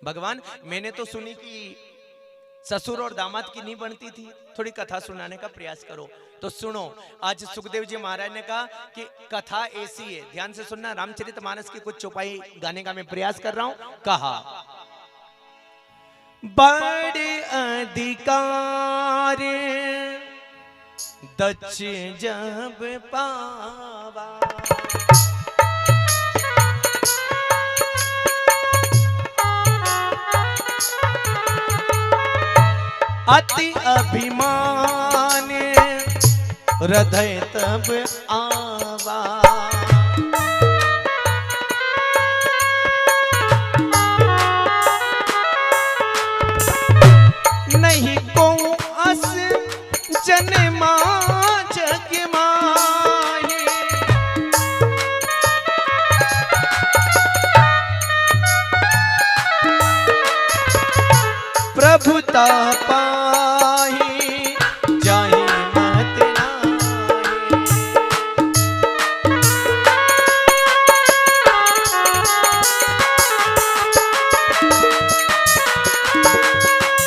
भगवान मैंने तो सुनी कि ससुर और दामाद की नहीं बनती थी, थोड़ी कथा सुनाने का प्रयास करो। तो सुनो, आज सुखदेव जी महाराज ने कहा कि कथा ऐसी है, ध्यान से सुनना। रामचरितमानस की कुछ चौपाई गाने का मैं प्रयास कर रहा हूं। कहा बड़े अधिकार दक्ष जब पावा, अति अभिमान हृदय तब आवा, नहीं को अस जन्मा जग माहे, प्रभुता पाही जाहि मत नाहि।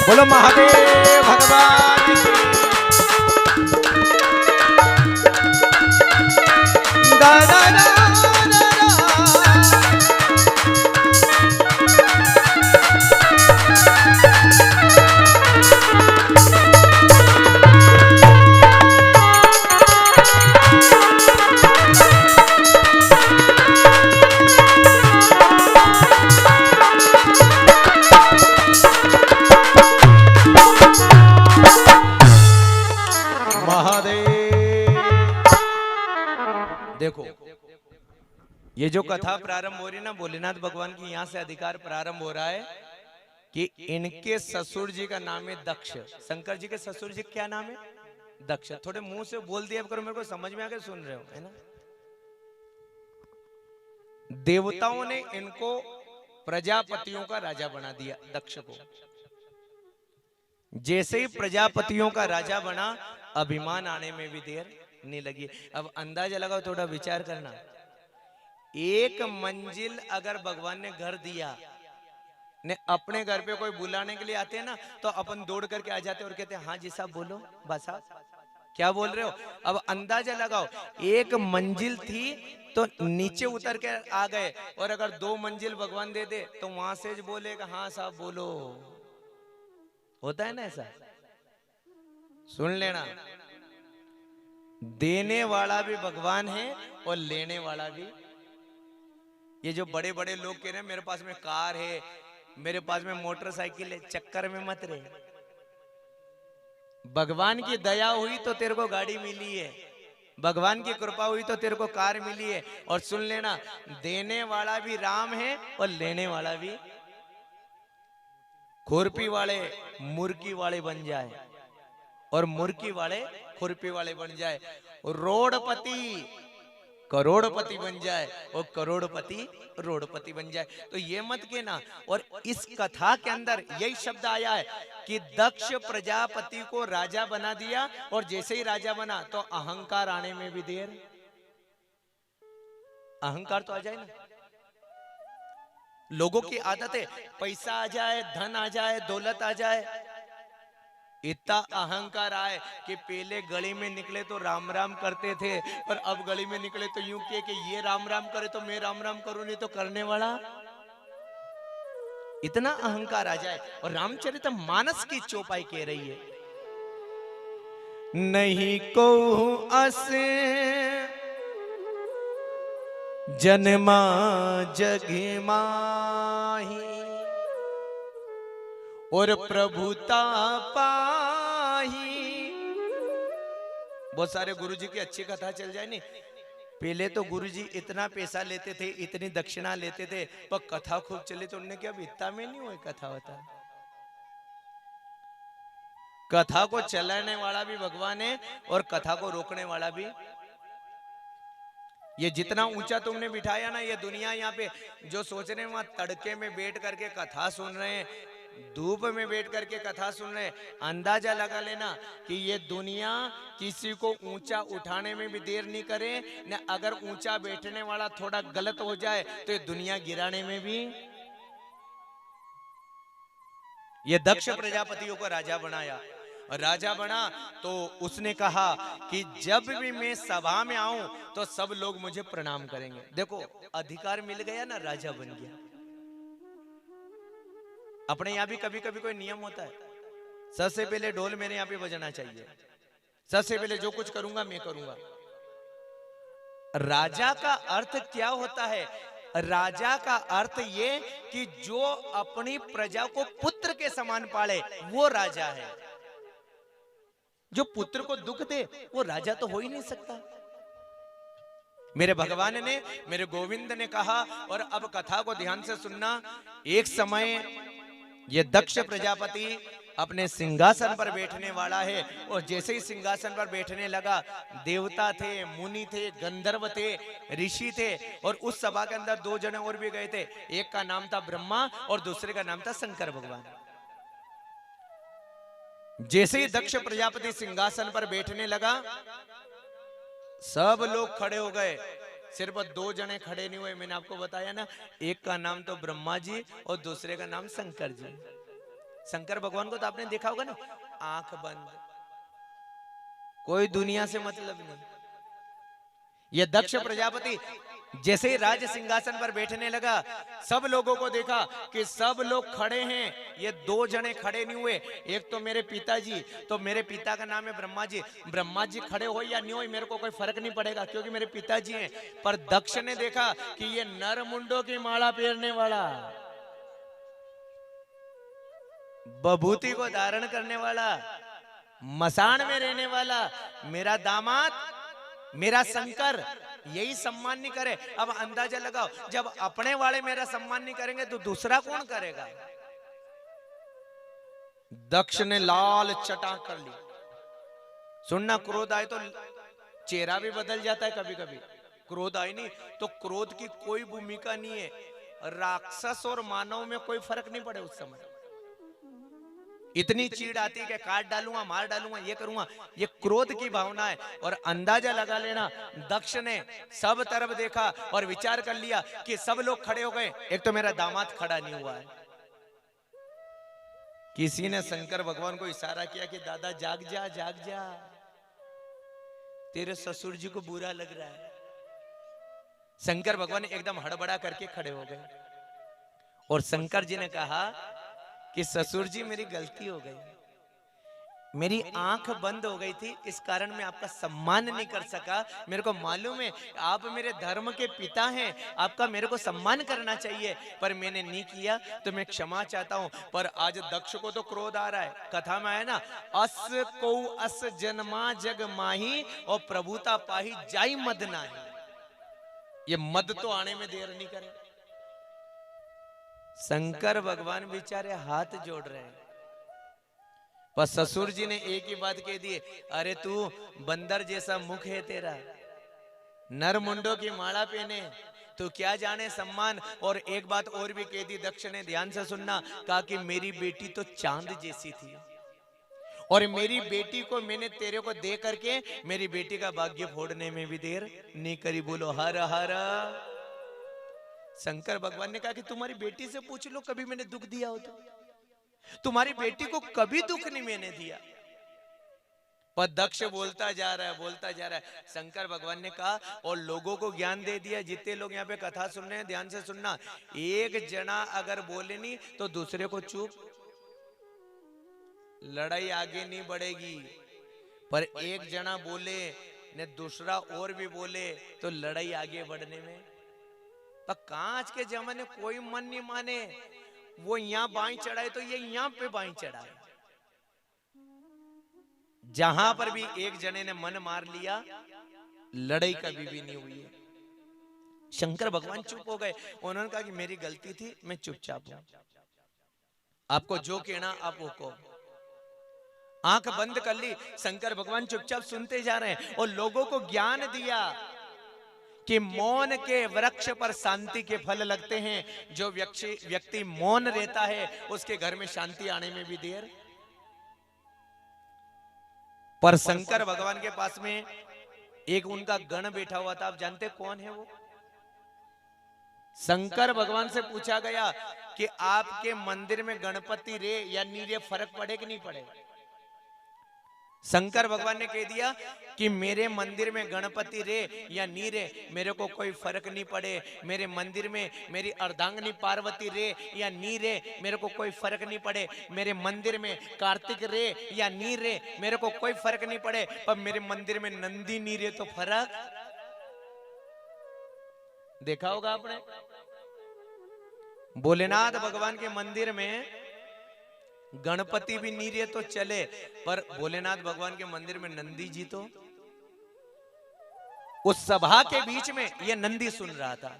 बोलो महादेव भगवान की। दा दा दा दा दा। देखो, ये जो कथा प्रारंभ हो रही है ना, भोलेनाथ भगवान की यहाँ से अधिकार प्रारंभ हो रहा है कि इनके ससुर जी का नाम है दक्ष। शंकर जी के ससुर जी क्या नाम है? दक्ष। थोड़े मुंह से बोल दिया करो, मेरे को समझ में आके सुन रहे हो, है ना। देवताओं ने इनको प्रजापतियों का राजा बना दिया, दक्ष को। जैसे ही प्रजापतियों का राजा बना, अभिमान आने में भी देर नहीं लगी। अब अंदाजा लगाओ, थोड़ा विचार करना। एक मंजिल अगर भगवान ने घर दिया ने, अपने घर पे कोई बुलाने के लिए आते हैं ना, तो अपन दौड़ करके आ जाते और कहते हैं हाँ जी साहब बोलो, बस आप क्या बोल रहे हो। अब अंदाजा लगाओ, एक मंजिल थी तो नीचे उतर के आ गए, और अगर 2 मंजिल भगवान दे दे तो वहां से बोलेगा हाँ साहब बोलो। होता है ना ऐसा? सुन लेना, देने वाला भी भगवान है और लेने वाला भी। ये जो बड़े बड़े लोग कह रहे हैं मेरे पास में कार है, मेरे पास में मोटरसाइकिल है, चक्कर में मत रहे। भगवान की दया हुई तो तेरे को गाड़ी मिली है, भगवान की कृपा हुई तो तेरे को कार मिली है। और सुन लेना, देने वाला भी राम है और लेने वाला भी। खुरपी वाले मुर्गी वाले बन जाए और मुर्गी वाले खुरपी वाले बन जाए, रोडपति करोड़पति बन जाए और करोड़पति रोडपति बन जाए। तो ये मत कहना। और इस कथा के अंदर यही शब्द आया है कि दक्ष प्रजापति को राजा बना दिया, और जैसे ही राजा बना तो अहंकार आने में भी देर। अहंकार तो आ जाए ना, लोगों की आदत है पैसा आ जाए, धन आ जाए, दौलत आ जाए, इतना अहंकार आए कि पहले गली में निकले तो राम राम करते थे, और अब गली में निकले तो यूं किए कि ये राम राम करे तो मैं राम राम करूं, नहीं तो करने वाला। इतना अहंकार आ जाए। और रामचरितमानस की चौपाई कह रही है, नहीं को अस जन्मा जग माही, और प्रभुता पाही। बहुत सारे गुरुजी की अच्छी कथा चल जाए नहीं। पहले तो गुरुजी इतना पैसा लेते थे, इतनी दक्षिणा लेते थे, पर कथा खूब चली तो उन्होंने क्या इतना में नहीं हुई कथा होता। कथा को चलाने वाला भी भगवान है और कथा को रोकने वाला भी। ये जितना ऊंचा तुमने बिठाया ना, ये दुनिया यहाँ पे जो सोच रहे हैं वहां तड़के में बैठ करके कथा सुन रहे हैं, धूप में बैठ करके कथा सुन रहे हैं, अंदाजा लगा लेना कि ये दुनिया किसी को ऊंचा उठाने में भी देर नहीं करे न। अगर ऊंचा बैठने वाला थोड़ा गलत हो जाए तो ये दुनिया गिराने में भी। ये दक्ष प्रजापतियों को राजा बनाया, और राजा बना तो उसने कहा कि जब भी मैं सभा में आऊं तो सब लोग मुझे प्रणाम करेंगे। देखो, अधिकार मिल गया ना, राजा बन गया। अपने यहाँ भी कभी कभी कोई नियम होता है, सबसे पहले ढोल मेरे यहाँ पे बजना चाहिए, सबसे पहले जो कुछ करूंगा मैं करूंगा। राजा का अर्थ क्या होता है? राजा का अर्थ ये कि जो अपनी प्रजा को पुत्र के समान पाले वो राजा है। जो पुत्र को दुख दे वो राजा तो हो ही नहीं सकता। मेरे भगवान ने, मेरे गोविंद ने कहा, और अब कथा को ध्यान से सुनना। एक समय ये दक्ष प्रजापति अपने सिंहासन पर बैठने वाला है, और जैसे ही सिंहासन पर बैठने लगा, देवता थे, मुनि थे, गंधर्व थे, ऋषि थे, और उस सभा के अंदर दो जने और भी गए थे। एक का नाम था ब्रह्मा और दूसरे का नाम था शंकर भगवान। जैसे ही दक्ष प्रजापति सिंहासन पर बैठने लगा, सब लोग खड़े हो गए, सिर्फ दो जने खड़े नहीं हुए। मैंने आपको बताया ना, एक का नाम तो ब्रह्मा जी और दूसरे का नाम शंकर जी। शंकर भगवान को तो आपने देखा होगा ना, आंख बंद, कोई दुनिया से मतलब नहीं। ये दक्ष प्रजापति जैसे ही राज सिंहासन पर बैठने लगा, सब लोगों को देखा कि सब लोग खड़े हैं, ये दो जने खड़े नहीं हुए। एक तो मेरे पिताजी, तो मेरे पिता का नाम है ब्रह्मा जी। ब्रह्मा जी खड़े हो या नहीं हो मेरे को कोई फर्क नहीं पड़ेगा, क्योंकि मेरे पिताजी हैं। पर दक्ष ने देखा कि ये नर मुंडों की माला पहनने वाला, बभूति को धारण करने वाला, मसान में रहने वाला मेरा दामाद, मेरा शंकर, यही सम्मान नहीं करे। अब अंदाजा लगाओ, जब अपने वाले मेरा सम्मान नहीं करेंगे तो दूसरा कौन करेगा? दक्ष ने लाल चटाक कर ली। सुनना, क्रोध आए तो चेहरा भी बदल जाता है कभी कभी। क्रोध आए नहीं तो क्रोध की कोई भूमिका नहीं है। राक्षस और मानव में कोई फर्क नहीं पड़े उस समय। इतनी चीड़ आती है कि काट डालूंगा, मार डालूंगा, ये करूंगा। ये क्रोध की भावना है। और अंदाजा लगा लेना, दक्ष ने सब तरफ देखा और विचार कर लिया कि सब लोग खड़े हो गए, एक तो मेरा दामाद खड़ा नहीं हुआ है। किसी ने शंकर भगवान को इशारा किया कि दादा जाग जा, जाग जा, तेरे ससुर जी को बुरा लग रहा है। शंकर भगवान एकदम हड़बड़ा करके खड़े हो गए, और शंकर जी ने कहा कि ससुर जी मेरी गलती हो गई, मेरी आंख बंद हो गई थी, इस कारण मैं आपका सम्मान नहीं कर सका। मेरे को मालूम है आप मेरे धर्म के पिता हैं, आपका मेरे को सम्मान करना चाहिए, पर मैंने नहीं किया, तो मैं क्षमा चाहता हूं। पर आज दक्ष को तो क्रोध आ रहा है। कथा में है ना, अस को अस जन्मा जग माही और प्रभुता पाही जाई मद नाही। ये मद तो आने में देर नहीं करे। शंकर भगवान बेचारे हाथ जोड़ रहे हैं, पर ससुर जी ने एक ही बात कह दी, अरे तू बंदर जैसा मुख है तेरा, नर मुंडों की माला पहने, तू क्या जाने सम्मान। और एक बात और भी कह दी दक्ष ने, ध्यान से सुनना। कहा कि मेरी बेटी तो चांद जैसी थी, और मेरी बेटी को मैंने तेरे को दे करके मेरी बेटी का भाग्य फोड़ने में भी देर नहीं करी। बोलो हर हर। शंकर भगवान ने कहा कि तुम्हारी बेटी से पूछ लो कभी मैंने दुख दिया हो तो। तुम्हारी बेटी को कभी दुख नहीं मैंने दिया। पर दक्ष बोलता जा रहा है, बोलता जा रहा है। शंकर भगवान ने कहा और लोगों को ज्ञान दे दिया। जितने लोग यहाँ पे कथा सुन रहे हैं ध्यान से सुनना, एक जना अगर बोले नहीं तो दूसरे को चुप, लड़ाई आगे नहीं बढ़ेगी। पर एक जना बोले ने दूसरा और भी बोले तो लड़ाई आगे बढ़ने में। पर कांच के जमाने कोई मन नहीं माने, वो यहां बाई चढ़ाए तो ये यहां पे बाई चढ़ाए। जहां पर भी एक जने ने मन मार लिया, लड़ाई कभी भी नहीं हुई है। शंकर भगवान चुप हो गए। उन्होंने कहा कि मेरी गलती थी, मैं चुपचाप हूं, आपको जो कहना आप वो कहो। आंख बंद कर ली, शंकर भगवान चुपचाप सुनते जा रहे हैं और लोगों को ज्ञान दिया कि मौन के वृक्ष पर शांति के फल लगते हैं। जो व्यक्ति मौन रहता है उसके घर में शांति आने में भी देर। पर शंकर भगवान के पास में एक उनका गण बैठा हुआ था। आप जानते कौन है वो? शंकर भगवान से पूछा गया कि आपके मंदिर में गणपति रे या नी रे, फर्क पड़े कि नहीं पड़े? शंकर भगवान ने कह दिया कि मेरे मंदिर में गणपति रे या नी रे, मेरे को कोई फर्क नहीं पड़े। मेरे मंदिर में मेरी अर्धांगिनी पार्वती रे या नी रे, मेरे को कोई फर्क नहीं पड़े। मेरे मंदिर में कार्तिक रे या नी रे, मेरे को कोई फर्क नहीं पड़े। पर मेरे मंदिर में नंदी नी रे तो फर्क देखा होगा आपने। भोलेनाथ भगवान के मंदिर में गणपति भी नहीं रहे तो चले, पर भोलेनाथ भगवान के मंदिर में नंदी जी तो। उस सभा के बीच में यह नंदी सुन रहा था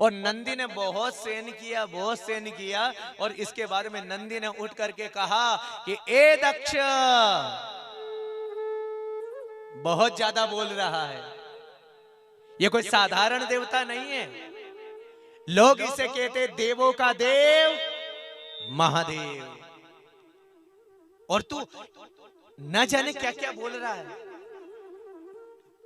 और नंदी ने बहुत सहन किया, बहुत सहन किया। और इसके बाद में नंदी ने उठ करके कहा कि ए दक्ष, बहुत ज्यादा बोल रहा है, ये कोई साधारण देवता नहीं है। लोग इसे कहते देवों का देव महादेव, और तू न जाने क्या क्या बोल रहा है।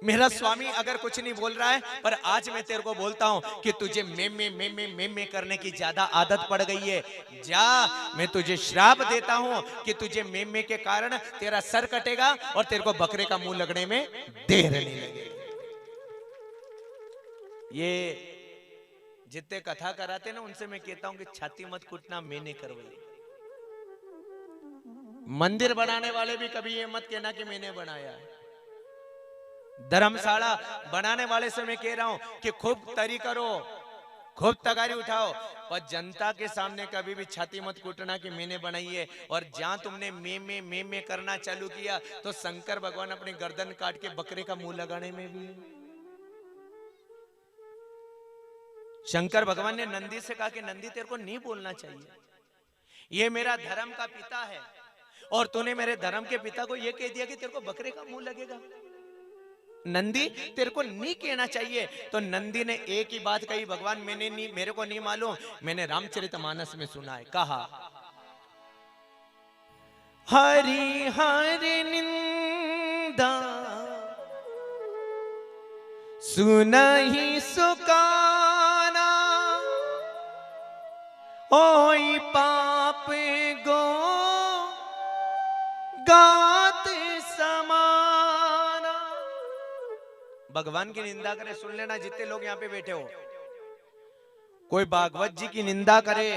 मेरा स्वामी अगर कुछ नहीं बोल रहा है, पर आज मैं तेरे को बोलता हूं कि तुझे मे करने की ज्यादा आदत पड़ गई है। जा, मैं तुझे श्राप देता हूं कि तुझे मे के कारण तेरा सर कटेगा और तेरे को बकरे का मुंह लगने में देर नहीं लगेगी। ये जितने कथा कराते ना, उनसे मैं कहता हूं कि छाती मत कूटना, मैंने करवाई। मंदिर बनाने वाले भी कभी ये मत कहना कि मैंने बनाया है। धर्मशाला बनाने वाले से मैं कह रहा हूं कि खूब तरी करो, खूब तगारी उठाओ, पर जनता के सामने कभी भी छाती मत कूटना कि मैंने बनाई है। और जहां तुमने मे करना चालू किया तो शंकर भगवान अपनी गर्दन काट के बकरे का मुंह लगाने में भी। शंकर भगवान ने नंदी से कहा कि नंदी, तेरे को नहीं बोलना चाहिए, ये मेरा धर्म का पिता है और तूने मेरे धर्म के पिता को यह कह दिया कि तेरे को बकरे का मुंह लगेगा। नंदी, तेरे को नहीं कहना चाहिए। तो नंदी ने एक ही बात कही, भगवान मैंने नहीं, मेरे को नहीं मालूम, मैंने रामचरितमानस में सुना है। कहा, हरि हरि निंदा सुनहि सुकाना, ओई पाप गो गात समाना। भगवान की निंदा करे, सुन लेना जितने लोग यहां पे बैठे हो, कोई भागवत जी की निंदा करे,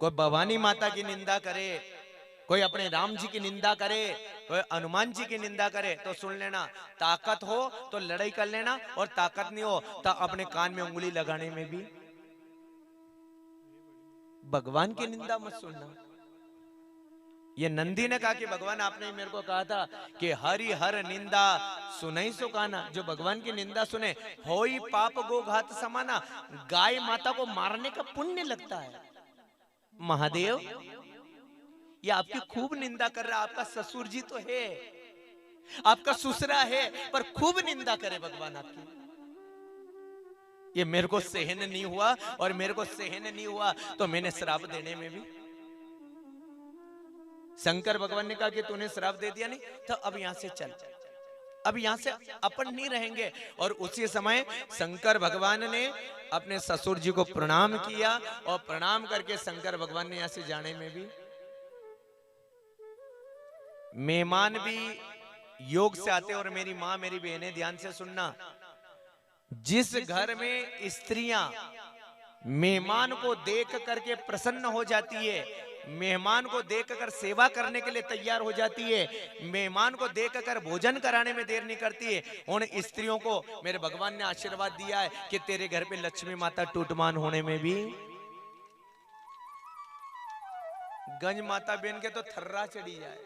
कोई भवानी माता की निंदा करे, कोई अपने राम जी की निंदा करे, कोई हनुमान जी की निंदा करे, तो सुन लेना, ताकत हो तो लड़ाई कर लेना, और ताकत नहीं हो तो अपने कान में उंगली लगाने में भी। भगवान की निंदा मत सुनना। ये नंदी ने कहा कि भगवान आपने ही मेरे को कहा था कि हरि हर निंदा सुनई सुकाना। जो भगवान की निंदा सुने, होई पाप गो घात समाना, गाय माता को मारने का पुण्य लगता है। महादेव, ये आपकी खूब निंदा कर रहा है। आपका ससुर जी तो है, आपका ससुरा है, पर खूब निंदा करे भगवान आपकी। ये मेरे को सहन नहीं हुआ, और मेरे को सहन नहीं हुआ तो मैंने श्राप देने में भी। शंकर भगवान ने कहा कि तूने श्राप दे दिया नहीं, तो अब यहां से चल, अब यहां से अपन नहीं रहेंगे। और उसी समय शंकर भगवान ने अपने ससुर जी को प्रणाम किया, और प्रणाम करके शंकर भगवान ने यहां से जाने में भी। मेहमान भी योग से आते, और मेरी मां, मेरी बहनें ध्यान से सुनना, जिस घर में स्त्रियां मेहमान को देख करके प्रसन्न हो जाती है, मेहमान को देखकर सेवा करने के लिए तैयार हो जाती है, मेहमान को देखकर भोजन कराने में देर नहीं करती है, उन स्त्रियों को मेरे भगवान ने आशीर्वाद दिया है कि तेरे घर पे लक्ष्मी माता टूटमान होने में भी। गंज माता बहन के तो थर्रा चढ़ी जाए,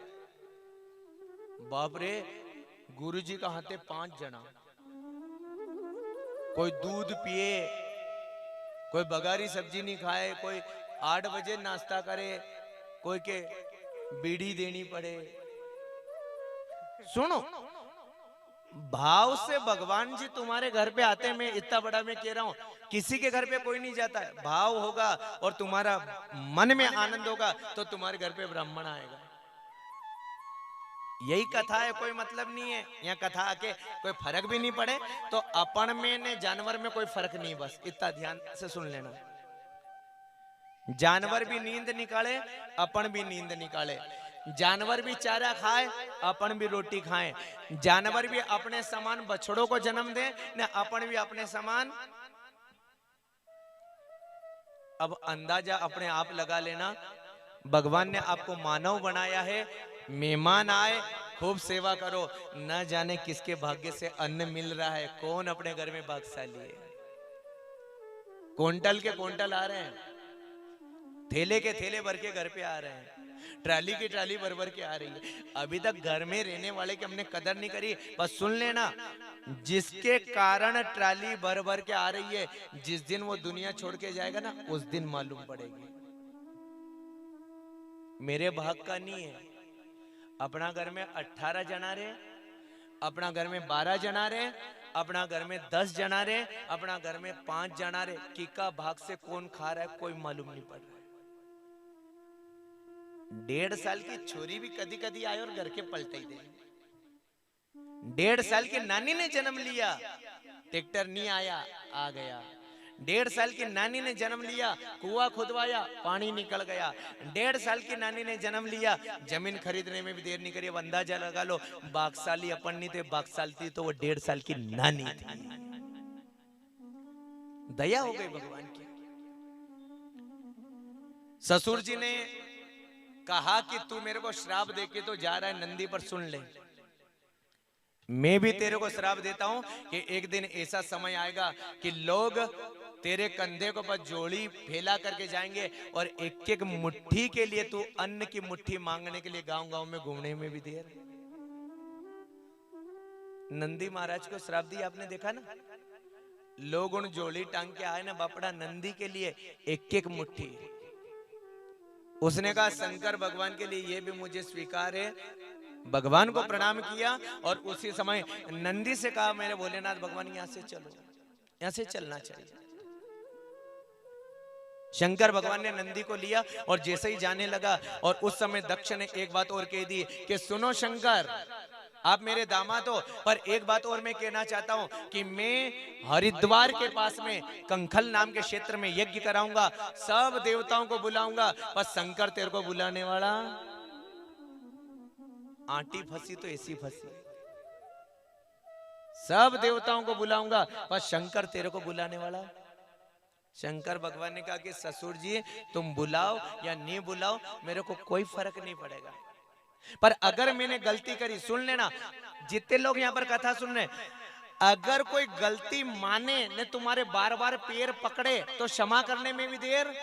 बाप रे, गुरुजी का हाथे 5 जना, कोई दूध पिए, कोई बगारी सब्जी नहीं खाए, कोई 8 बजे नाश्ता करे, कोई के बीड़ी देनी पड़े। सुनो, भाव से भगवान जी तुम्हारे घर पे आते हैं। मैं इतना बड़ा मैं कह रहा हूं, किसी के घर पे कोई नहीं जाता है। भाव होगा और तुम्हारा मन में आनंद होगा तो तुम्हारे घर पे ब्राह्मण आएगा। यही कथा है, कोई मतलब नहीं है। यहाँ कथा आके कोई फर्क भी नहीं पड़े तो अपन में ने जानवर में कोई फर्क नहीं, बस इतना ध्यान से सुन लेना। जानवर भी नींद निकाले, अपन भी नींद निकाले। जानवर भी चारा खाए, अपन भी रोटी खाएं। जानवर भी अपने समान बछड़ों को जन्म दे न, अपन भी अपने समान। अब अंदाजा अपने आप लगा लेना, भगवान ने आपको मानव बनाया है, मेहमान आए खूब सेवा करो। न जाने किसके भाग्य से अन्न मिल रहा है, कौन अपने घर में भाग्यशाली है। क्विंटल के क्विंटल आ रहे हैं, थैले के थैले भर के घर पे आ रहे हैं, ट्राली की ट्राली भर भर के आ रही है। अभी तक घर में रहने वाले की हमने कदर नहीं करी। बस सुन लेना, जिसके कारण ट्राली भर भर के आ रही है, जिस दिन वो दुनिया छोड़ के जाएगा ना, उस दिन मालूम पड़ेगी। मेरे भाग का नहीं है। अपना घर में 18 जना रहे, अपना घर में 12 जना रहे, अपना घर में 10 जना रहे, अपना घर में 5 जना रहे, किका भाग से कौन खा रहा है कोई मालूम नहीं पड़ रहा है। 1.5 साल की छोरी भी कदी कदी आए और घर के पलटे ही दे। 1.5 साल की नानी ने जन्म लिया, ट्रैक्टर नहीं आया, आ गया। 1.5 साल की नानी ने जन्म लिया, कुआं खुदवाया, पानी निकल गया। 1.5 साल की नानी ने जन्म लिया, जमीन खरीदने में भी देर नहीं करी। अब अंदाजा लगा लो, बागशाली अपन नहीं थे, बागशाली थी तो वो 1.5 साल की नानी थी। दया हो गई भगवान की। ससुर जी ने कहा कि तू मेरे को श्राप देके तो जा रहा है नंदी पर, सुन ले, मैं भी तेरे को श्राप देता हूं कि एक दिन ऐसा समय आएगा कि लोग तेरे कंधे को पर जोड़ी फैला करके जाएंगे और एक एक मुट्ठी के लिए तू अन्न की मुट्ठी मांगने के लिए गांव गांव में घूमने में भी देर। नंदी महाराज को श्राप दिया, आपने देखा ना, लोग उन जोड़ी टांग के आए ना बापड़ा नंदी के लिए एक एक मुट्ठी। उसने कहा शंकर भगवान के लिए ये भी मुझे स्वीकार है, भगवान को प्रणाम किया और उसी समय नंदी से कहा मेरे भोलेनाथ भगवान यहां से चलो, यहां से चलना चाहिए। शंकर भगवान ने नंदी को लिया और जैसे ही जाने लगा, और उस समय दक्ष ने एक बात और कह दी कि सुनो शंकर, आप मेरे दामाद हो, पर एक बात और मैं कहना चाहता हूं कि मैं हरिद्वार के पास में कंखल नाम के क्षेत्र में यज्ञ कराऊंगा, सब देवताओं को बुलाऊंगा, पर शंकर तेरे को बुलाने वाला, आंटी फंसी तो ऐसी फंसी, सब देवताओं को बुलाऊंगा पर शंकर तेरे को बुलाने वाला। शंकर भगवान ने कहा कि ससुर जी तुम बुलाओ या नहीं बुलाओ मेरे को कोई फर्क नहीं पड़ेगा, पर अगर मैंने गलती करी, सुन लेना जितने लोग यहाँ पर कथा सुन रहे, अगर कोई गलती माने ने तुम्हारे बार बार पैर पकड़े तो क्षमा करने में भी देर।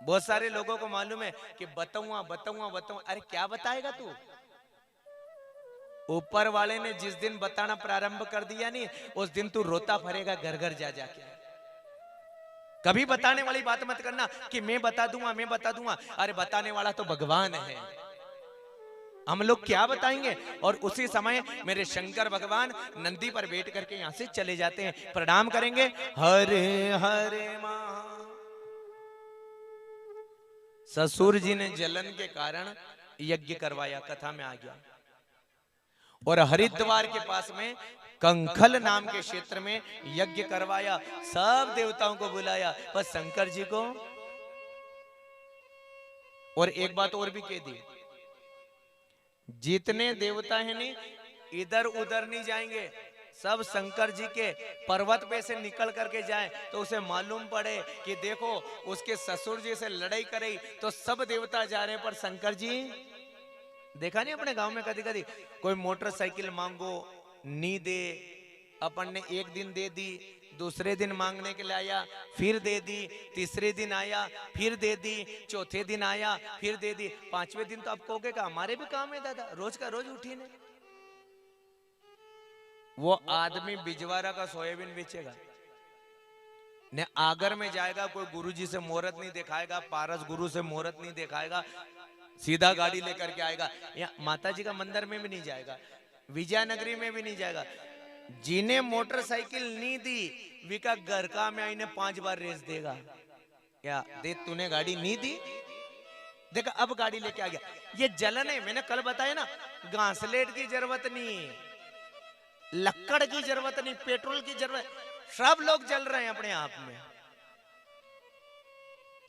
बहुत सारे लोगों को मालूम है कि बताऊंगा बताऊंगा बताऊंगा, अरे क्या बताएगा तू? ऊपर वाले ने जिस दिन बताना प्रारंभ कर दिया नहीं, उस दिन तू रोता फरेगा घर घर जा जाके। कभी बताने वाली बात मत करना कि मैं बता दूंगा मैं बता दूंगा, अरे बताने वाला तो भगवान है, हम लोग क्या बताएंगे। और उसी समय मेरे शंकर भगवान नंदी पर बैठ करके यहां से चले जाते हैं, प्रणाम करेंगे, हरे हरे महा। ससुर जी ने जलन के कारण यज्ञ करवाया, कथा में आ गया, और हरिद्वार के पास में कंखल नाम के क्षेत्र में यज्ञ करवाया, सब देवताओं को बुलाया पर शंकर जी को। और एक बात और भी कह दी, जितने देवता हैं नहीं इधर उधर नहीं जाएंगे, सब शंकर जी के पर्वत पे से निकल करके जाए तो उसे मालूम पड़े कि देखो उसके ससुर जी से लड़ाई करे तो सब देवता जा रहे हैं पर शंकर जी। देखा नहीं अपने गांव में कभी कभी कोई मोटरसाइकिल मांगो नहीं दे, अपन ने एक दिन दे दी, दूसरे दिन मांगने के लिए आया फिर दे दी, तीसरे दिन आया फिर दे दी, चौथे दिन आया फिर दे दी, पांचवें दिन तो आप कहोगे कि हमारे भी काम है दादा, रोज का रोज उठी ने। वो आदमी बिजवारा का सोयाबीन बेचेगा ने, आगर में जाएगा, कोई गुरुजी से मुहूर्त नहीं दिखाएगा, पारस गुरु से मुहूर्त नहीं दिखाएगा, सीधा गाड़ी लेकर के आएगा, या माता जी का मंदिर में भी नहीं जाएगा, विजयनगरी में भी नहीं जाएगा। जिन्हें मोटरसाइकिल नहीं दी विका घर का में आईने 5 बार रेस देगा, क्या दे तूने गाड़ी नहीं दी, देखा अब गाड़ी लेके आ गया। ये जलन है, मैंने कल बताया ना, घासलेट की जरूरत नहीं, लकड़ की जरूरत नहीं, पेट्रोल की जरूरत, सब लोग जल रहे हैं अपने आप में।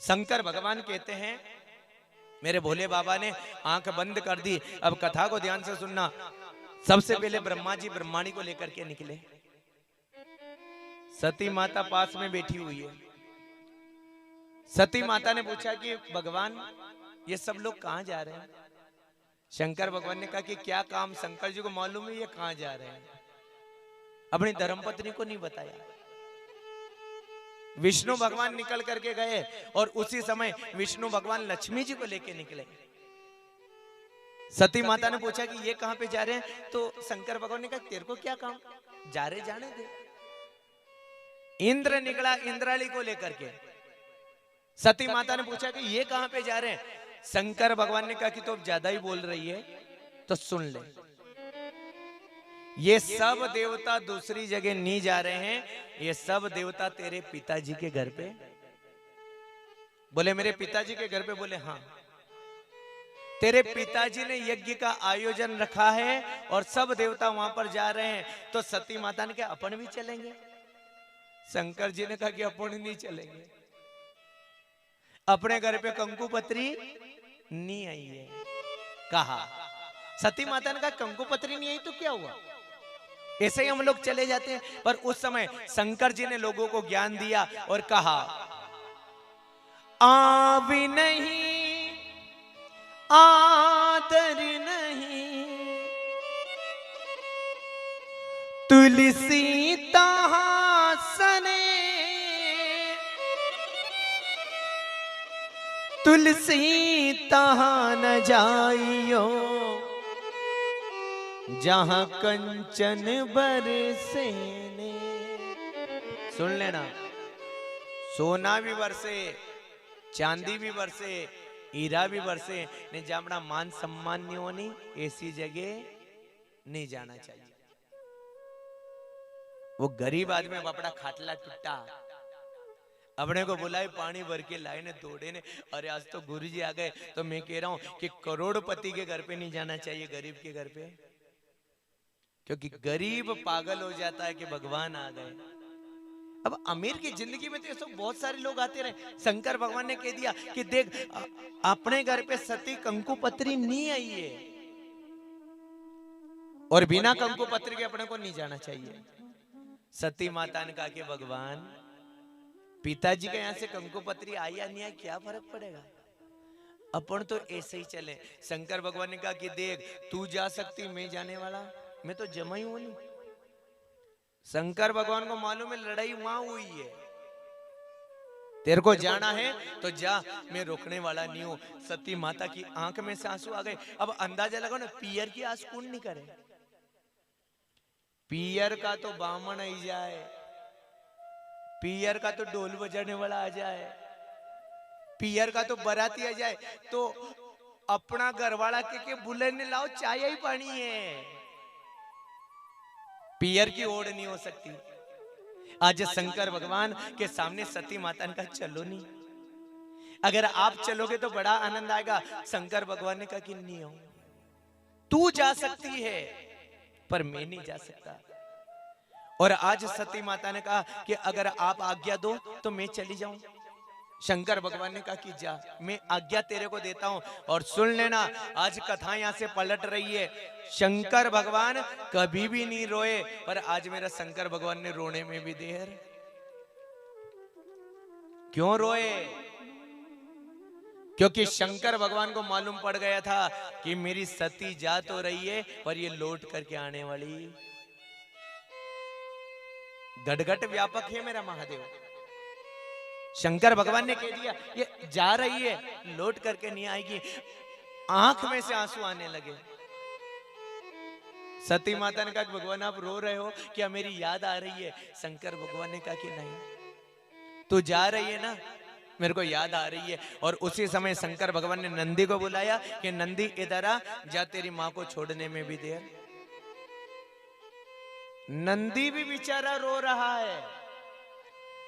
शंकर भगवान कहते हैं, मेरे भोले बाबा ने आंख बंद कर दी, अब कथा को ध्यान से सुनना। सबसे पहले ब्रह्मा जी ब्रह्माणी को लेकर के निकले। सती माता पास में बैठी हुई है। सती माता ने पूछा कि भगवान ये सब लोग कहां जा रहे हैं? शंकर भगवान ने कहा कि क्या काम, शंकर जी को मालूम है ये कहां जा रहे हैं। अपनी धर्मपत्नी को नहीं बताया। विष्णु भगवान निकल करके गए और उसी समय विष्णु भगवान लक्ष्मी जी को लेके निकले। सती माता ने पूछा कि ये कहां पे जा रहे हैं? तो शंकर भगवान ने कहा तेरे को क्या काम, जा रहे जाने दे। इंद्र निकला इंद्राणी को लेकर के। सती माता ने पूछा कि ये कहां पे जा रहे हैं? शंकर भगवान ने कहा कि तो ज्यादा ही बोल रही है तो सुन ले, ये सब देवता दूसरी जगह नहीं जा रहे हैं, ये सब देवता तेरे पिताजी के घर पे। बोले मेरे पिताजी के घर पे? बोले हाँ। तेरे पिताजी ने यज्ञ का आयोजन रखा है और सब देवता वहां पर जा रहे हैं, तो सती माता ने कहा अपन भी चलेंगे। शंकर जी ने कहा कि अपन नहीं चलेंगे, अपने घर पे कंकु पत्री नहीं आई है। कहा सती माता ने कहा कंकु पत्री नहीं आई तो क्या हुआ, ऐसे ही हम लोग चले जाते हैं। पर उस समय शंकर जी ने लोगों को ज्ञान दिया और कहा आवी नहीं आदर नहीं, तुलसी तहासने तुलसी तहां न जाइयो, जहां कंचन बरसे ने। सुन लेना, सोना भी बरसे, चांदी भी बरसे, हीरा भी बरसे, ने जामड़ा मान सम्मान नहीं होनी, ऐसी जगह नहीं जाना चाहिए। वो गरीब आदमी बापड़ा खाटला टूटा, अपने को बुलाए पानी भर के लाए ने दौड़े ने, अरे आज तो गुरुजी आ गए। तो मैं कह रहा हूं कि करोड़पति के घर पे नहीं जाना चाहिए, गरीब के घर पे, क्योंकि गरीब पागल हो जाता है कि भगवान आ गए। अब अमीर की जिंदगी में तो ये सब बहुत सारे लोग आते रहे। शंकर भगवान ने कह दिया कि देख अपने घर पे सती कंकु पत्री नहीं आई है और बिना कंकु पत्री के अपने को नहीं जाना चाहिए। सती माता ने कहा कि भगवान पिताजी के यहाँ से कंकु पत्री आई या नहीं आई क्या फर्क पड़ेगा, अपन तो ऐसे ही चले। शंकर भगवान ने कहा कि देख तू जा सकती, मैं जाने वाला, मैं तो जमा ही हूं नहीं। शंकर भगवान को मालूम है लड़ाई वहां हुई है, तेरे को जाना है तो जा, मैं रोकने वाला नहीं हूं। सती माता की आंख में से आंसू आ गए। अब अंदाजा लगाओ ना, पियर की आस कौन नहीं करे, पियर का तो बामण आई जाए, पियर का तो ढोल बजाने वाला आ जाए, पियर का तो बराती आ जाए, तो अपना घरवाला के बुलाने लाओ, चाय ही पानी है, पियर की ओढ़ नहीं हो सकती। आज शंकर भगवान के सामने सती माता ने कहा चलो नहीं, अगर आप चलोगे तो बड़ा आनंद आएगा। शंकर भगवान ने कहा कि नहीं हो, तू जा सकती है पर मैं नहीं जा सकता। और आज सती माता ने कहा कि अगर आप आज्ञा दो तो मैं चली जाऊं। शंकर भगवान ने कहा कि जा, मैं आज्ञा तेरे को देता हूं। और सुन लेना, आज कथा यहां से पलट रही है। शंकर भगवान कभी भी नहीं रोए, पर आज मेरा शंकर भगवान ने रोने में भी देर। क्यों रोए? क्योंकि शंकर भगवान को मालूम पड़ गया था कि मेरी सती जा तो रही है पर ये लौट करके आने वाली। गड़गट व्यापक है मेरा महादेव। शंकर भगवान ने कह दिया ये जा रही है, लौट करके नहीं आएगी। आंख में से आंसू आने लगे। सती माता ने कहा भगवान आप रो रहे हो, क्या मेरी याद आ रही है? शंकर भगवान ने कहा कि नहीं, तू जा रही है ना, मेरे को याद आ रही है। और उसी समय शंकर भगवान ने नंदी को बुलाया कि नंदी इधर आ, जा तेरी मां को छोड़ने में भी देर। नंदी भी बेचारा रो रहा है।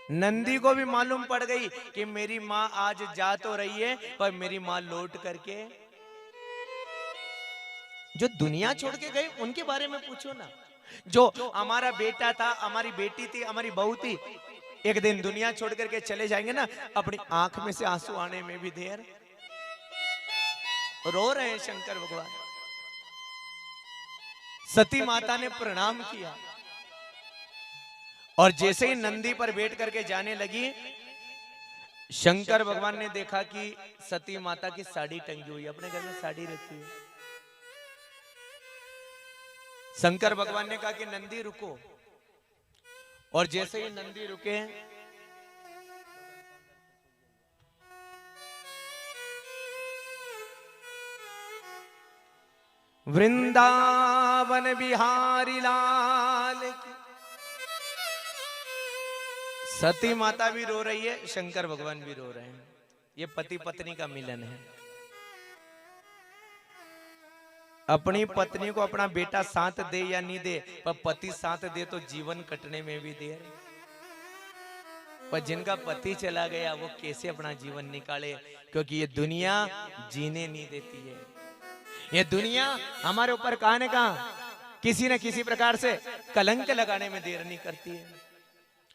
नंदी को भी मालूम पड़ गई कि मेरी माँ आज जा तो रही है, पर मेरी माँ लौट करके, जो दुनिया छोड़ के गए उनके बारे में पूछो ना। जो हमारा बेटा था, हमारी बेटी थी, हमारी बहू थी, एक दिन दुनिया छोड़ करके चले जाएंगे ना, अपनी आंख में से आंसू आने में भी देर। रो रहे हैं शंकर भगवान। सती माता ने प्रणाम किया और जैसे ही नंदी पर बैठ करके जाने लगी, शंकर भगवान ने देखा कि सती माता की साड़ी टंगी हुई है। अपने घर में साड़ी रहती है। शंकर भगवान ने कहा कि नंदी रुको, और जैसे ही नंदी रुके, वृंदावन बिहारी लाल की। सती माता भी रो रही है, शंकर भगवान भी रो रहे हैं। ये पति पत्नी का मिलन है। अपनी पत्नी को अपना बेटा साथ दे या नहीं दे, पर पति साथ दे तो जीवन कटने में भी देर। पर जिनका पति चला गया वो कैसे अपना जीवन निकाले, क्योंकि ये दुनिया जीने नहीं देती है। ये दुनिया हमारे ऊपर कहां न कहां किसी न किसी प्रकार से कलंक लगाने में देर नहीं करती है।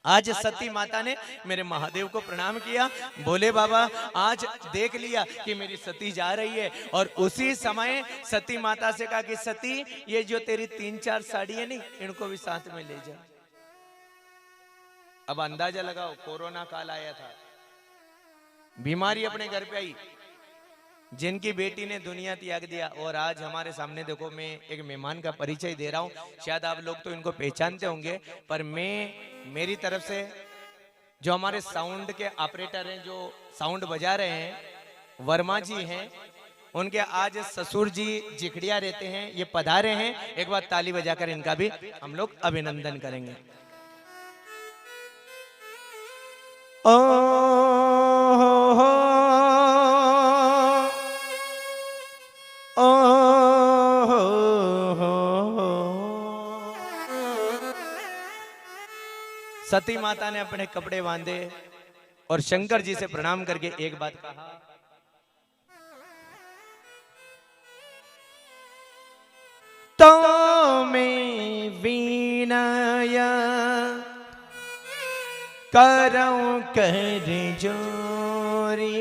आज सती माता ने मेरे महादेव को प्रणाम किया, बोले बाबा आज देख लिया कि मेरी सती जा रही है। और उसी समय सती माता से कहा कि सती, ये जो तेरी 3-4 साड़ी है नहीं, इनको भी साथ में ले जा। अब अंदाजा लगाओ, कोरोना काल आया था, बीमारी अपने घर पे आई, जिनकी बेटी ने दुनिया त्याग दिया। और आज हमारे सामने देखो, मैं एक मेहमान का परिचय दे रहा हूं। शायद आप लोग तो इनको पहचानते होंगे, पर मैं मेरी तरफ से जो हमारे साउंड के ऑपरेटर हैं, जो साउंड बजा रहे हैं, वर्मा जी हैं, उनके आज ससुर जी जिखड़िया रहते हैं, ये पधारे हैं। एक बार ताली बजाकर इनका भी हम लोग अभिनंदन करेंगे। सती माता ने अपने कपड़े बांधे और शंकर जी से प्रणाम करके एक बात कहा, तो मैं विनय करऊं कर जोरी,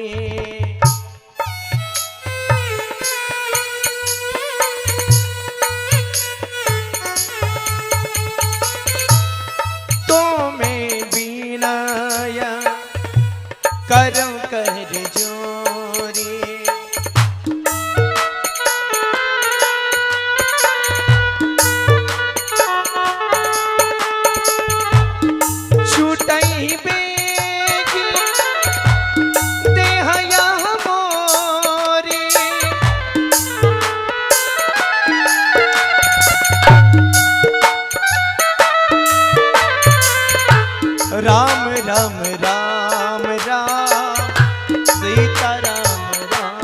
करम कर जोरी, छूटई बेग देहया मोरी, राम राम राम राम सीता राम राम।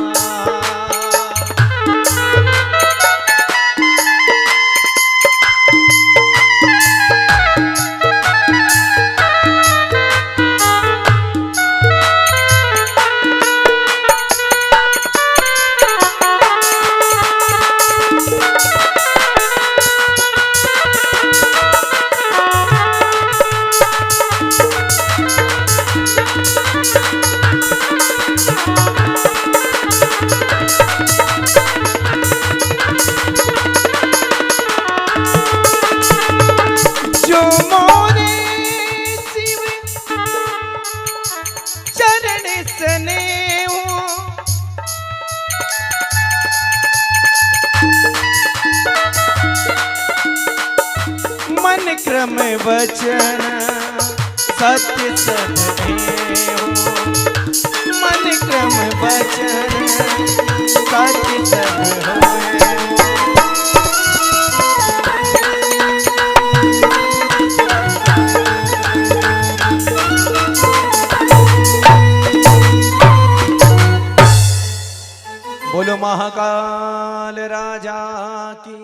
मन क्रम वचन सत्य सब है, मन क्रम वचन सत्य सब है। बोलो महाकाल राजा की।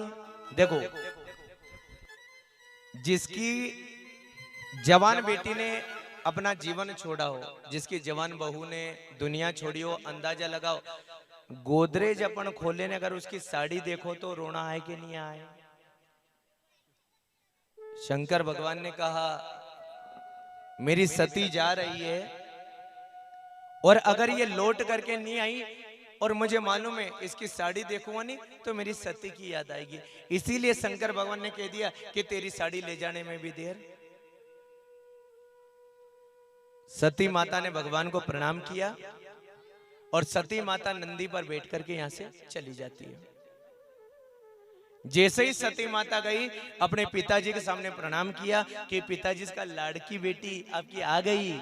देखो, जिसकी जवान बेटी ने अपना जीवन छोड़ा हो, जिसकी जवान बहू ने दुनिया छोड़ी हो, अंदाजा लगाओ गोदरेज अपन खोले ने अगर उसकी साड़ी देखो तो रोना आए कि नहीं आए। शंकर भगवान ने कहा मेरी सती जा रही है और अगर ये लौट करके नहीं आई और मुझे मालूम है इसकी साड़ी देखूंगा नहीं तो मेरी सती की याद आएगी, इसीलिए शंकर भगवान ने कह दिया कि तेरी साड़ी ले जाने में भी देर। सती माता ने भगवान को प्रणाम किया और सती माता नंदी पर बैठ करके यहां से चली जाती है। जैसे ही सती माता गई अपने पिताजी के सामने प्रणाम किया कि पिताजी इसका लाड़की बेटी आपकी आ गई,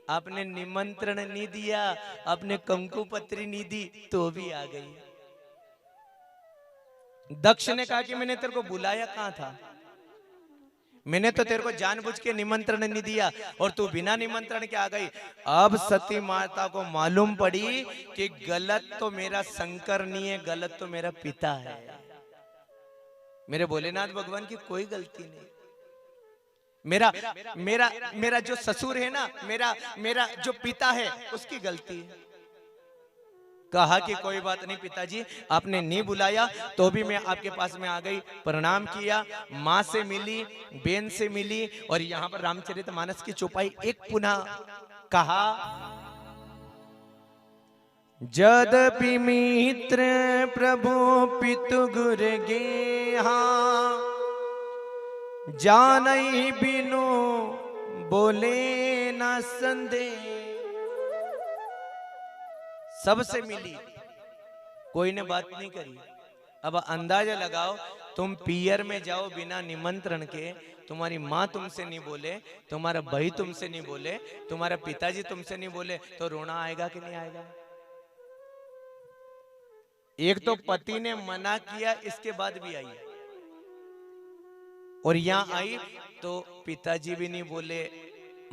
आपने निमंत्रण नहीं दिया, आपने कंकु पत्री नहीं दी तो भी आ गई। दक्ष ने कहा कि मैंने तेरे को बुलाया कहां था, मैंने तो तेरे को जानबूझ के निमंत्रण नहीं दिया और तू बिना निमंत्रण के आ गई। अब सती माता को मालूम पड़ी कि गलत तो मेरा शंकर नहीं है, गलत तो मेरा पिता है। मेरे भोलेनाथ भगवान की कोई गलती नहीं, मेरा मेरा मेरा जो ससुर है ना, मेरा जो पिता है उसकी गलती है। कहा कि कोई बात नहीं पिताजी, आपने नहीं बुलाया तो भी मैं आपके पास में आ गई, प्रणाम किया, माँ से मिली, बेन से मिली और यहाँ पर रामचरितमानस की चौपाई एक पुनः कहा जदपि मित्र प्रभु पितु गुर गेहा जानई बिनु बोले न संदेह। सबसे मिली, कोई ने बात नहीं करी। अब अंदाजा लगाओ, तुम पियर में जाओ बिना निमंत्रण के, तुम्हारी माँ तुमसे नहीं बोले, तुम्हारा भाई तुमसे नहीं बोले, तुम्हारा पिताजी तुमसे नहीं बोले तो रोना आएगा कि नहीं आएगा। एक तो पति ने मना किया इसके बाद भी आई और यहां आई तो पिताजी भी नहीं बोले,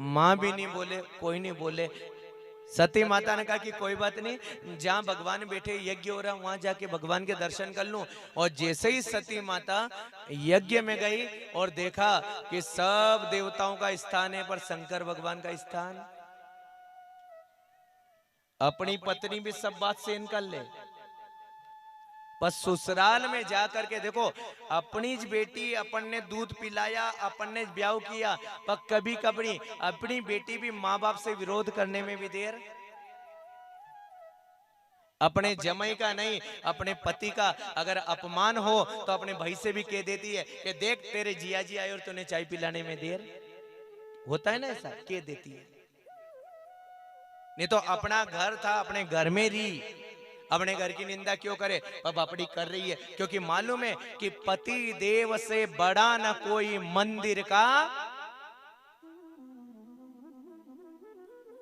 माँ भी नहीं बोले, कोई नहीं बोले। सती माता ने कहा कि कोई बात नहीं, जहां भगवान बैठे यज्ञ हो रहा वहां जाके भगवान के दर्शन कर लूं। और जैसे ही सती माता यज्ञ में गई और देखा कि सब देवताओं का स्थान है पर शंकर भगवान का स्थान, अपनी पत्नी भी सब बात सहन कर ले, पर ससुराल में जाकर के देखो अपनी बेटी अपन ने दूध पिलाया, अपन ने ब्याह किया, पर कभी कभी अपनी बेटी भी माँ बाप से विरोध करने में भी देर। अपने जमाई का नहीं, अपने पति का अगर अपमान हो तो अपने भाई से भी कह देती है कि देख तेरे जिया जी आए और तूने चाय पिलाने में देर। होता है ना ऐसा, कह देती है। नहीं तो अपना घर था, अपने घर में रही, अपने घर की निंदा क्यों करे, अब अपनी कर रही है, क्योंकि मालूम है कि पति देव से बड़ा न कोई मंदिर का।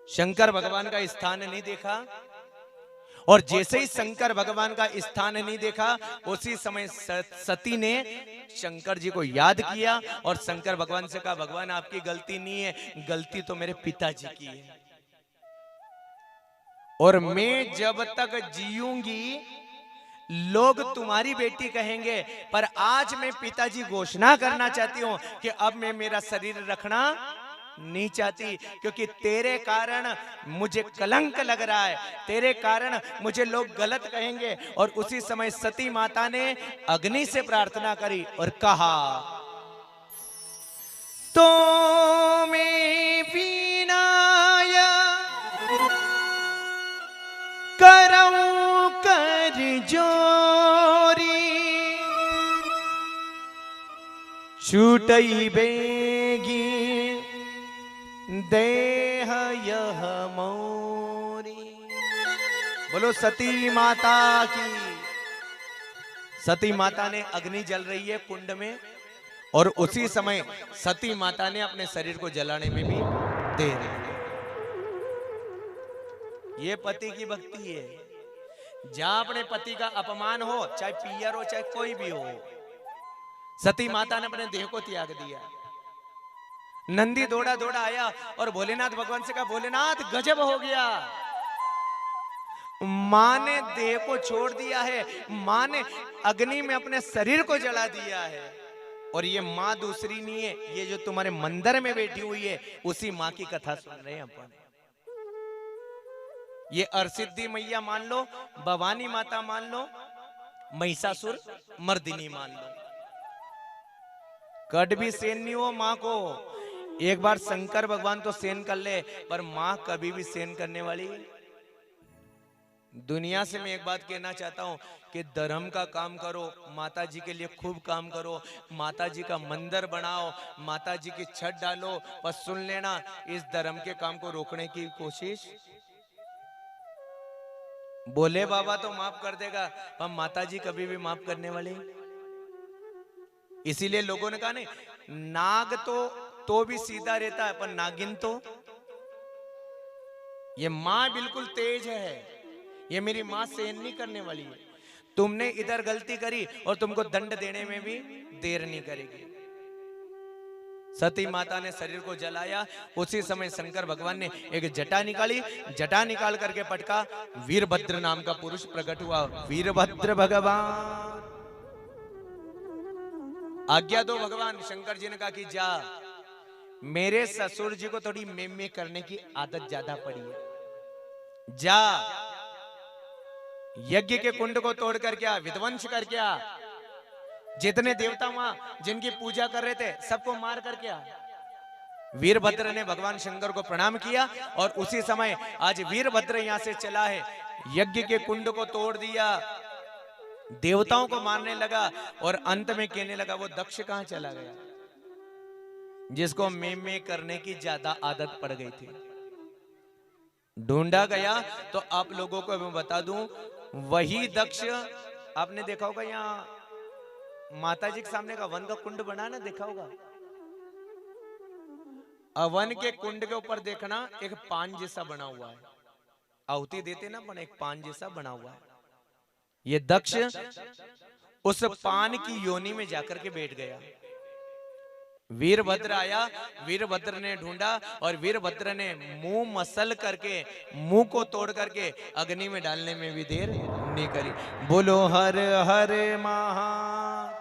शंकर भगवान का स्थान नहीं देखा और जैसे ही शंकर भगवान का स्थान नहीं देखा उसी समय सती ने शंकर जी को याद किया और शंकर भगवान से कहा भगवान आपकी गलती नहीं है, गलती तो मेरे पिताजी की है और मैं जब तक जीऊंगी लोग तुम्हारी बेटी कहेंगे, पर आज मैं पिताजी घोषणा करना चाहती हूं कि अब मैं मेरा शरीर रखना नहीं चाहती, क्योंकि तेरे कारण मुझे कलंक लग रहा है, तेरे कारण मुझे लोग गलत कहेंगे। और उसी समय सती माता ने अग्नि से प्रार्थना करी और कहा तो मैं विनाया करऊं कर जोरी छूटई बेगी देह यह मोरी। बोलो सती माता की। सती माता ने अग्नि जल रही है कुंड में और उसी समय सती माता ने अपने शरीर को जलाने में भी दे रही है। ये पति की भक्ति है। जहां अपने पति का अपमान हो, चाहे पियर हो चाहे कोई भी हो, सती माता ने अपने देह को त्याग दिया। नंदी दौड़ा दौड़ा आया और भोलेनाथ भगवान से कहा भोलेनाथ गजब हो गया, मां ने देह को छोड़ दिया है, मां ने अग्नि में अपने शरीर को जला दिया है और ये माँ दूसरी नहीं है, ये जो तुम्हारे मंदिर में बैठी हुई है उसी माँ की कथा सुन रहे हैं अपन। ये अरसिद्धि मैया मान लो, भवानी माता मान लो, महिषासुर मर्दिनी मान लो, कट भी सेन नहीं हो माँ को। एक बार शंकर भगवान तो सेन कर ले, पर माँ कभी भी सेन करने वाली। दुनिया से मैं एक बात कहना चाहता हूं कि धर्म का काम करो, माता जी के लिए खूब काम करो, माता जी का मंदिर बनाओ, माता जी की छत डालो, पर सुन लेना, इस धर्म के काम को रोकने की कोशिश, बोले बाबा तो माफ कर देगा, पर माता जी कभी भी माफ करने वाली। इसीलिए लोगों ने कहा नहीं, नाग तो भी सीधा रहता है, पर नागिन तो, ये मां बिल्कुल तेज है, ये मेरी मां सहन नहीं करने वाली है। तुमने इधर गलती करी और तुमको दंड देने में भी देर नहीं करेगी। सती माता ने शरीर को जलाया, उसी समय शंकर भगवान ने एक जटा निकाली, जटा निकाल करके पटका, वीरभद्र नाम का पुरुष प्रकट हुआ। वीरभद्र भगवान, आज्ञा दो भगवान। शंकर जी ने कहा कि जा, मेरे ससुर जी को थोड़ी मेमे करने की आदत ज्यादा पड़ी है, जा यज्ञ के कुंड को तोड़ करके आ, विध्वंस करके आ, जितने देवता वहां जिनकी पूजा कर रहे थे सबको मार करके आ। वीरभद्र ने भगवान शंकर को प्रणाम किया और उसी समय आज वीरभद्र यहां से चला है, यज्ञ के कुंड को तोड़ दिया, देवताओं को मारने लगा और अंत में कहने लगा वो दक्ष कहां चला गया, जिसको मेमे करने की ज्यादा आदत पड़ गई थी। ढूंढा गया तो आप लोगों को मैं बता दूं, वही दक्ष, आपने देखा होगा यहाँ माता जी के सामने का वन का कुंड बना ना, देखा होगा, अवन के कुंड के ऊपर देखना एक पान जैसा बना हुआ है, आहुति देते ना अपन, एक पान जैसा बना हुआ है। ये दक्ष उस पान की योनि में जाकर के बैठ गया। वीरभद्र आया, वीरभद्र ने ढूंढा और वीरभद्र ने मुंह मसल करके, मुंह को तोड़ करके अग्नि में डालने में भी देर नहीं करी। बोलो हर हर महा।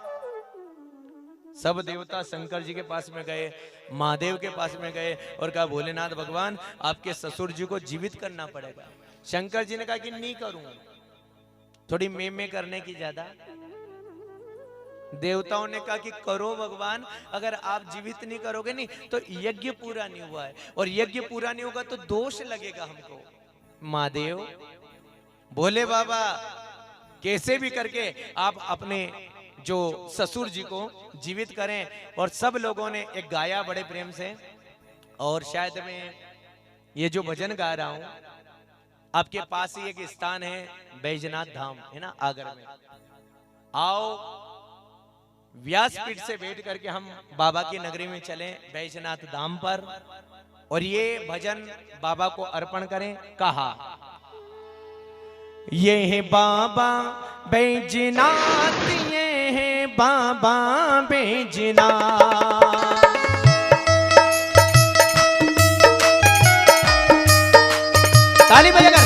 सब देवता शंकर जी के पास में गए, महादेव के पास में गए और कहा भोलेनाथ भगवान आपके ससुर जी को जीवित करना पड़ेगा। शंकर जी ने कहा कि नहीं करूंगा, थोड़ी मेमे करने की ज्यादा। देवताओं ने कहा कि करो भगवान, अगर आप जीवित नहीं करोगे नहीं तो यज्ञ पूरा नहीं हुआ है, और यज्ञ पूरा नहीं होगा तो दोष लगेगा हमको। महादेव, भोले बाबा, कैसे भी करके आप अपने जो ससुर जी को जीवित करें। और सब लोगों ने एक गाया बड़े प्रेम से, और शायद मैं ये जो भजन गा रहा हूं, आपके पास ही एक स्थान है बैजनाथ धाम, है ना, आगरा में। आओ व्यासपीठ से बैठ करके हम बाबा की नगरी में चलें, बैजनाथ धाम पर, और ये भजन बाबा को अर्पण करें। कहा ये है बाबा बैजनाथ, ये है बाबा बैजनाथ। ताली बजाकर